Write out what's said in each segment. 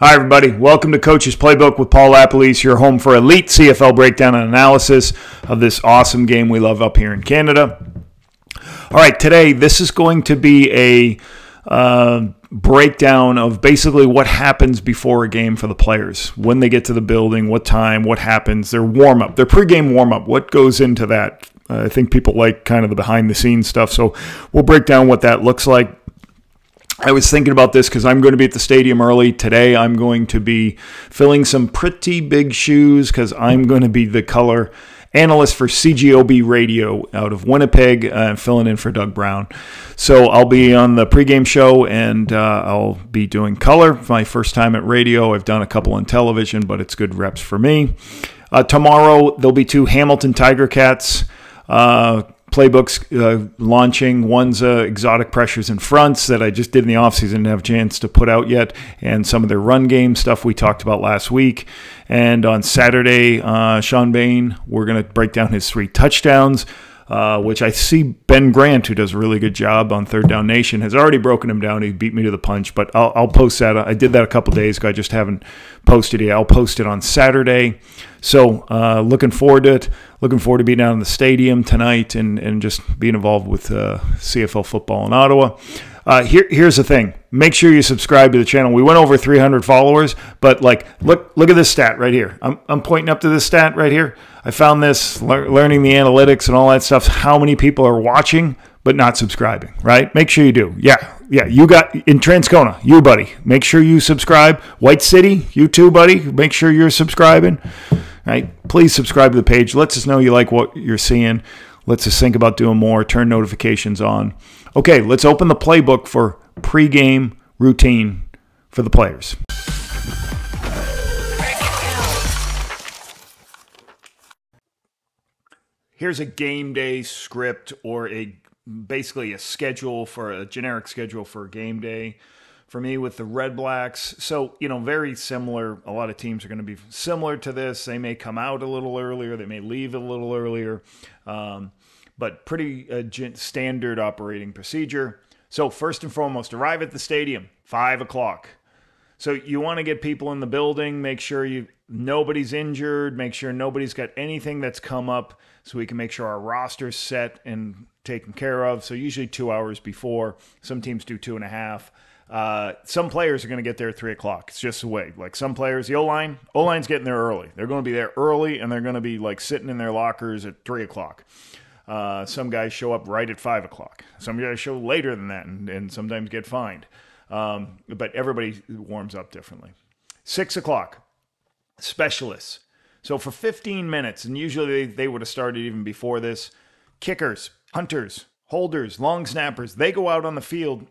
Hi, everybody. Welcome to Coach's Playbook with Paul LaPolice, your home for elite CFL breakdown and analysis of this awesome game we love up here in Canada. All right, today this is going to be a breakdown of basically what happens before a game for the players. When they get to the building, what time, what happens, their warm-up, their pregame warm-up, what goes into that. I think people like kind of the behind-the-scenes stuff, so we'll break down what that looks like. I was thinking about this because I'm going to be at the stadium early. Today I'm going to be filling some pretty big shoes because I'm going to be the color analyst for CGOB Radio out of Winnipeg, filling in for Doug Brown. So I'll be on the pregame show and I'll be doing color. My first time at radio. I've done a couple on television, but it's good reps for me. Tomorrow there'll be two Hamilton Tiger Cats playbooks launching. One's exotic pressures and fronts that I just did in the offseason, didn't have a chance to put out yet, and some of their run game stuff we talked about last week. And on Saturday, Sean Bain, we're going to break down his 3 touchdowns, which I see Ben Grant, who does a really good job on Third Down Nation, has already broken him down. He beat me to the punch, but I'll post that. I did that a couple days ago. I just haven't posted it yet. I'll post it on Saturday. So looking forward to it. Looking forward to being down in the stadium tonight and just being involved with CFL football in Ottawa. Here's the thing. Make sure you subscribe to the channel. We went over 300 followers, but look at this stat right here. I'm pointing up to this stat right here. I found this learning the analytics and all that stuff. How many people are watching but not subscribing, right? Make sure you do. Yeah, you got in Transcona, you buddy. Make sure you subscribe. White City, you too, buddy. Make sure you're subscribing. Right? Please subscribe to the page. Let us know you like what you're seeing. Let's just think about doing more. Turn notifications on. Okay, let's open the playbook for pregame routine for the players. Here's a game day script or basically a schedule for a generic schedule for a game day. For me with the Red Blacks, so, very similar. A lot of teams are going to be similar to this. They may come out a little earlier. They may leave a little earlier. But pretty standard operating procedure. So first and foremost, arrive at the stadium, 5 o'clock. So you want to get people in the building, make sure nobody's injured, make sure nobody's got anything that's come up so we can make sure our roster's set and taken care of. So usually 2 hours before. Some teams do 2.5. Some players are going to get there at 3 o'clock. It's just the way. Like some players, the O-line's getting there early. They're going to be there early, and they're going to be sitting in their lockers at 3 o'clock. Some guys show up right at 5 o'clock. Some guys show later than that and sometimes get fined. But everybody warms up differently. 6 o'clock, specialists. So for 15 minutes, and usually they would have started even before this, kickers, punters, holders, long snappers, they go out on the field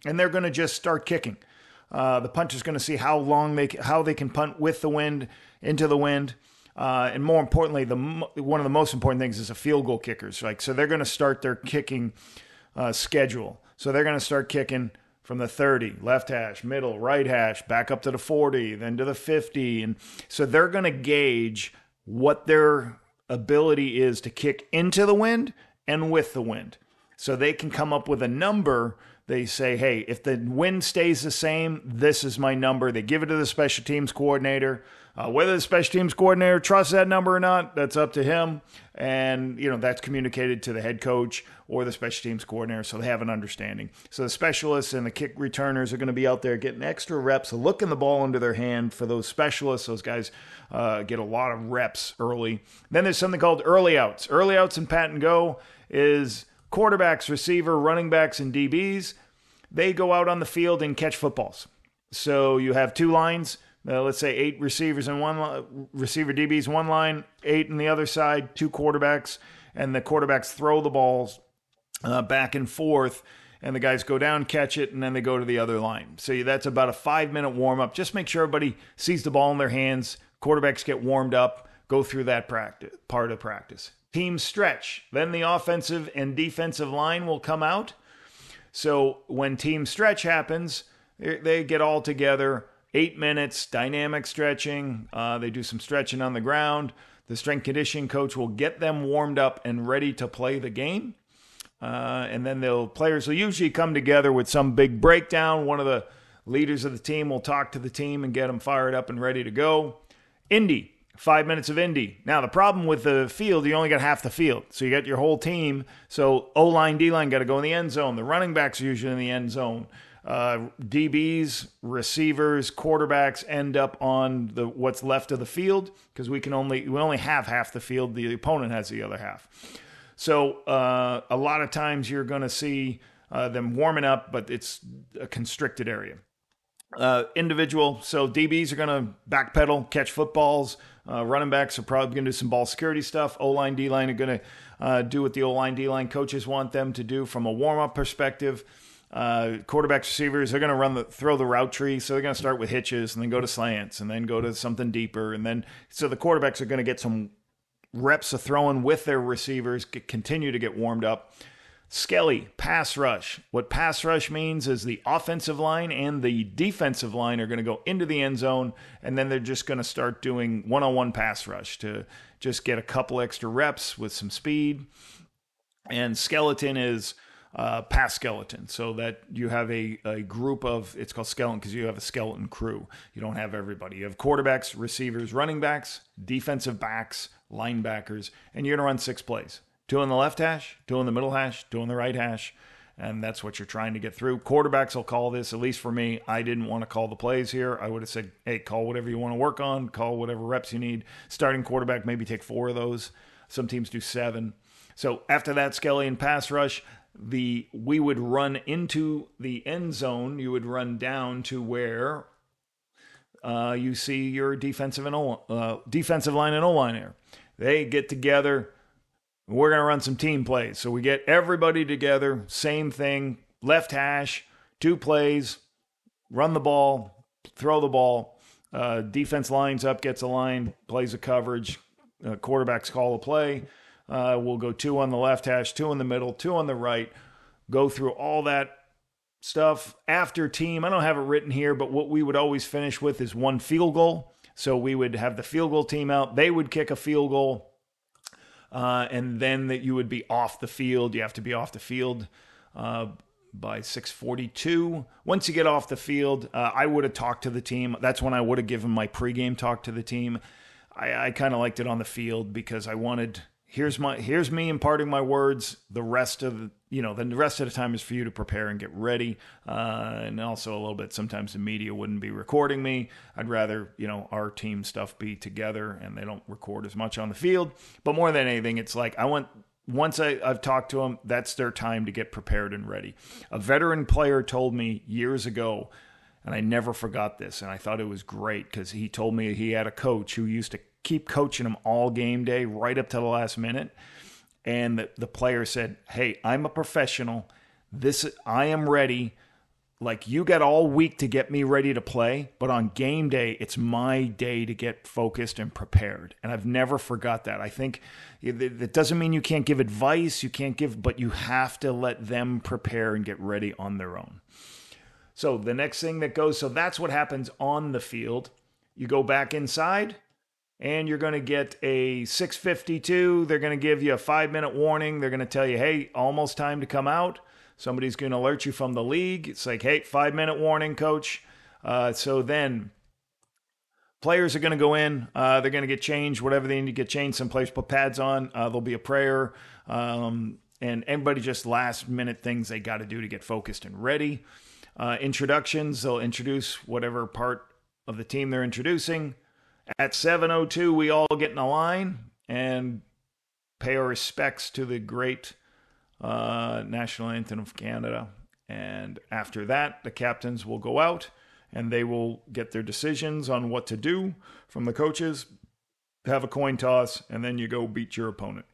and they're going to just start kicking. The punter's going to see how they can punt with the wind, into the wind. And more importantly, one of the most important things is the field goal kickers. So they're going to start their kicking schedule. So they're going to start kicking from the 30, left hash, middle, right hash, back up to the 40, then to the 50. And so they're going to gauge what their ability is to kick into the wind and with the wind. So they can come up with a number. They say, hey, if the wind stays the same, this is my number. They give it to the special teams coordinator. Whether the special teams coordinator trusts that number or not, that's up to him. And, that's communicated to the head coach or the special teams coordinator so they have an understanding. So the specialists and the kick returners are going to be out there getting extra reps, looking the ball into their hand for those specialists. Those guys get a lot of reps early. Then there's something called early outs. Early outs in pat and go is quarterbacks, receiver, running backs, and DBs. They go out on the field and catch footballs. So you have 2 lines. Let's say 8 receivers in one receiver DBs one line, 8 in the other side, 2 quarterbacks, and the quarterbacks throw the balls back and forth, and the guys go down, catch it, and then they go to the other line. So that's about a 5-minute warm-up. Just make sure everybody sees the ball in their hands. Quarterbacks get warmed up, go through that part of practice. Team stretch. Then the offensive and defensive line will come out. So when team stretch happens, they get all together. 8 minutes, dynamic stretching. They do some stretching on the ground. The strength conditioning coach will get them warmed up and ready to play the game. And then players will usually come together with some big breakdown. One of the Leaders of the team will talk to the team and get them fired up and ready to go. Indy, 5 minutes of Indy. Now, the problem with the field, you only got half the field. So you got your whole team. So O-line, D-line got to go in the end zone. The running backs are usually in the end zone. DBs, receivers, quarterbacks end up on what's left of the field because we only have half the field. The opponent has the other half. So a lot of times you're going to see them warming up, but it's a constricted area. Individual, so DBs are going to backpedal, catch footballs. Running backs are probably going to do some ball security stuff. O-line, D-line are going to do what the O-line, D-line coaches want them to do from a warm-up perspective. Quarterbacks, receivers, they're going to throw the route tree, so they're going to start with hitches and then go to slants and then go to something deeper, and then so the quarterbacks are going to get some reps of throwing with their receivers, continue to get warmed up. Skelly, pass rush. What pass rush means is the offensive line and the defensive line are going to go into the end zone, and then they're just going to start doing one-on-one pass rush to just get a couple extra reps with some speed. And skeleton is pass skeleton, so that you have a group of, it's called skeleton because you have a skeleton crew. You don't have everybody. You have quarterbacks, receivers, running backs, defensive backs, linebackers, and you're going to run 6 plays. 2 on the left hash, 2 on the middle hash, 2 on the right hash, and that's what you're trying to get through. Quarterbacks will call this, at least for me. I didn't want to call the plays here. I would have said, hey, call whatever you want to work on, call whatever reps you need. Starting quarterback, maybe take 4 of those. Some teams do 7. So after that, Skelly and pass rush, we would run into the end zone. You would run down to where you see your defensive line and O-line there. They get together. We're going to run some team plays. So we get everybody together, same thing, left hash, 2 plays, run the ball, throw the ball. Defense lines up, gets a line, plays a coverage. Quarterbacks call a play. We'll go 2 on the left hash, 2 in the middle, 2 on the right. Go through all that stuff. After team, I don't have it written here, but what we would always finish with is 1 field goal. So we would have the field goal team out. They would kick a field goal. And then that you would be off the field. You have to be off the field by 6:42. Once you get off the field, I would have talked to the team. That's when I would have given my pregame talk to the team. I kind of liked it on the field because I wanted, here's me imparting my words. The rest of the time is for you to prepare and get ready. And also a little bit, sometimes the media wouldn't be recording me. I'd rather, our team stuff be together and they don't record as much on the field. But more than anything, it's like once I've talked to them, that's their time to get prepared and ready. A veteran player told me years ago, and I never forgot this, and I thought it was great because he told me he had a coach who used to keep coaching him all game day right up to the last minute. And the player said, hey, I'm a professional. I am ready. Like, you got all week to get me ready to play, but on game day, it's my day to get focused and prepared. And I've never forgot that. I think that doesn't mean you can't give advice, but you have to let them prepare and get ready on their own. So the next thing that goes, so that's what happens on the field. You go back inside, and you're going to get a 6:52. They're going to give you a 5-minute warning. They're going to tell you, hey, almost time to come out. Somebody's going to alert you from the league. It's like, hey, 5-minute warning, coach. So then players are going to go in. They're going to get changed, whatever they need to get changed. Some players put pads on. There'll be a prayer. And everybody just last-minute things they got to do to get focused and ready. Introductions, they'll introduce whatever part of the team they're introducing. At 7:02, we all get in a line and pay our respects to the great national anthem of Canada. And after that, the captains will go out and they will get their decisions on what to do from the coaches, have a coin toss, and then you go beat your opponent.